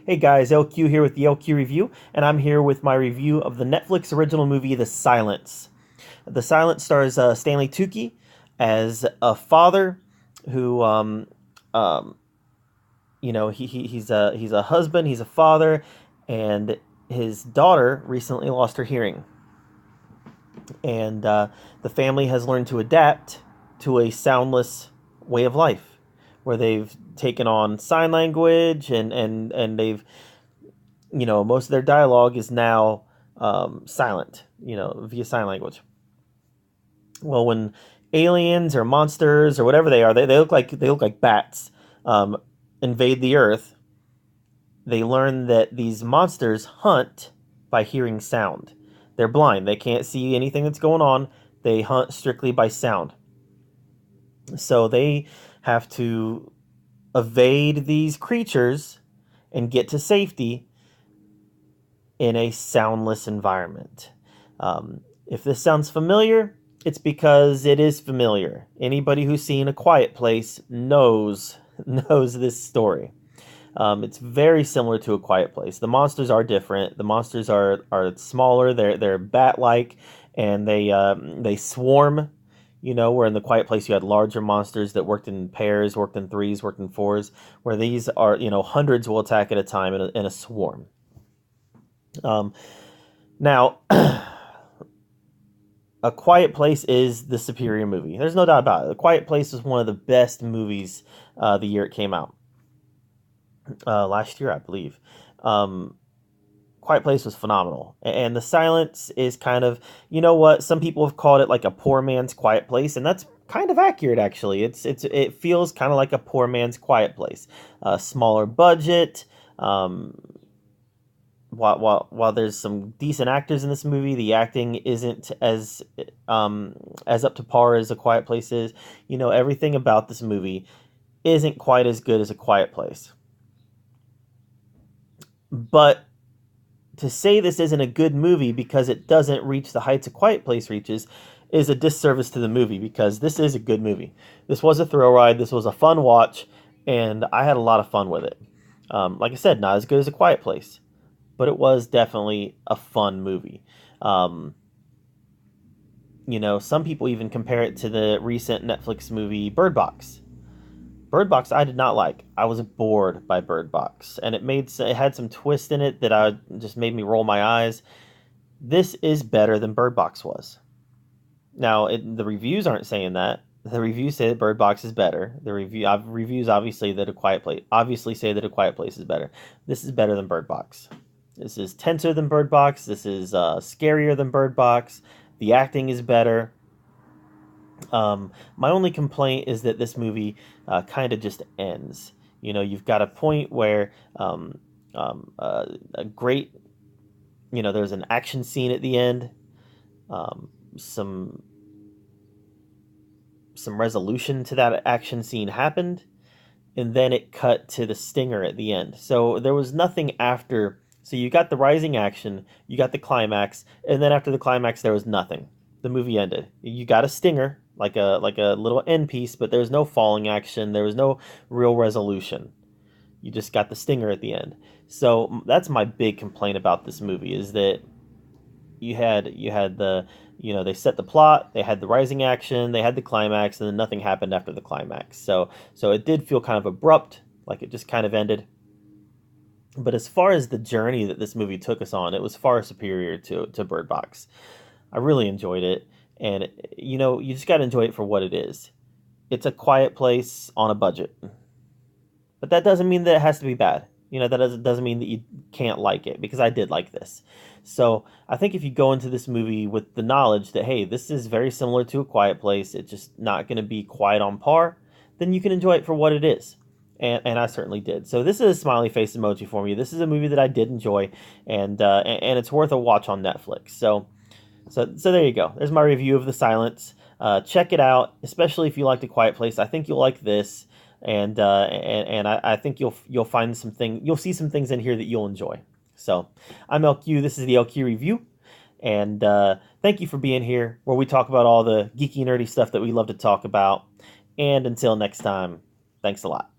Hey guys, LQ here with the LQ Review, and I'm here with my review of the Netflix original movie The Silence. The Silence stars Stanley Tucci as a father who, um, he's a husband, he's a father, and his daughter recently lost her hearing, and the family has learned to adapt to a soundless way of life, where they've taken on sign language and they've most of their dialogue is now silent, via sign language. Well, when aliens or monsters or whatever they are, they look like bats, um, invade the Earth. They learn that these monsters hunt by hearing sound. They're blind; they can't see anything that's going on. They hunt strictly by sound. So they have to evade these creatures and get to safety in a soundless environment. If this sounds familiar, it's because it is familiar. Anybody who's seen A Quiet Place knows knows this story. It's very similar to A Quiet Place. The monsters are different. The monsters are smaller. They're bat like, and they swarm. Where in The Quiet Place you had larger monsters that worked in pairs, worked in threes, worked in fours. Where these are, hundreds will attack at a time in a swarm. Um, Now, A Quiet Place is the superior movie. There's no doubt about it. A Quiet Place was one of the best movies the year it came out. Last year, I believe. Um, Quiet Place was phenomenal. And The Silence is kind of, you know what? Some people have called it like a poor man's Quiet Place, and that's kind of accurate, actually. It feels kind of like a poor man's Quiet Place. Smaller budget. While there's some decent actors in this movie, the acting isn't as up to par as A Quiet Place is. Everything about this movie isn't quite as good as A Quiet Place. But to say this isn't a good movie because it doesn't reach the heights A Quiet Place reaches is a disservice to the movie, because this is a good movie. This was a thrill ride. This was a fun watch, and I had a lot of fun with it. Like I said, not as good as A Quiet Place, but it was definitely a fun movie. Um, some people even compare it to the recent Netflix movie Bird Box. Bird Box, I did not like. I was bored by Bird Box, and it had some twist in it that I just made me roll my eyes. This is better than Bird Box was. Now, the reviews aren't saying that. The reviews say that Bird Box is better. Reviews obviously that A Quiet Place obviously say that A Quiet Place is better. This is better than Bird Box. This is tenser than Bird Box. This is scarier than Bird Box. The acting is better. My only complaint is that this movie kind of just ends. You've got a point where a great, there's an action scene at the end, um, some resolution to that action scene happened, and then it cut to the stinger at the end. So there was nothing after. So you got the rising action, you got the climax, and then after the climax there was nothing. The movie ended. You got a stinger, like a little end piece, but there was no falling action. There was no real resolution. You just got the stinger at the end. So that's my big complaint about this movie, is that you had the, they set the plot, they had the rising action, they had the climax, and then nothing happened after the climax. So it did feel kind of abrupt, like it just kind of ended. But as far as the journey that this movie took us on, it was far superior to Bird Box. I really enjoyed it, and you just got to enjoy it for what it is. It's A Quiet Place on a budget, but that doesn't mean that it has to be bad. That doesn't mean that you can't like it, because I did like this. So I think if you go into this movie with the knowledge that, hey, this is very similar to A Quiet Place, it's just not going to be quite on par, then you can enjoy it for what it is. And I certainly did. So this is a smiley face emoji for me. This is a movie that I did enjoy, and it's worth a watch on Netflix. So there you go. There's my review of The Silence. Check it out, especially if you like The Quiet Place. I think you'll like this, and I think you'll find you'll see some things in here that you'll enjoy. So I'm LQ. This is the LQ review, and thank you for being here, where we talk about all the geeky, nerdy stuff that we love to talk about. And until next time, thanks a lot.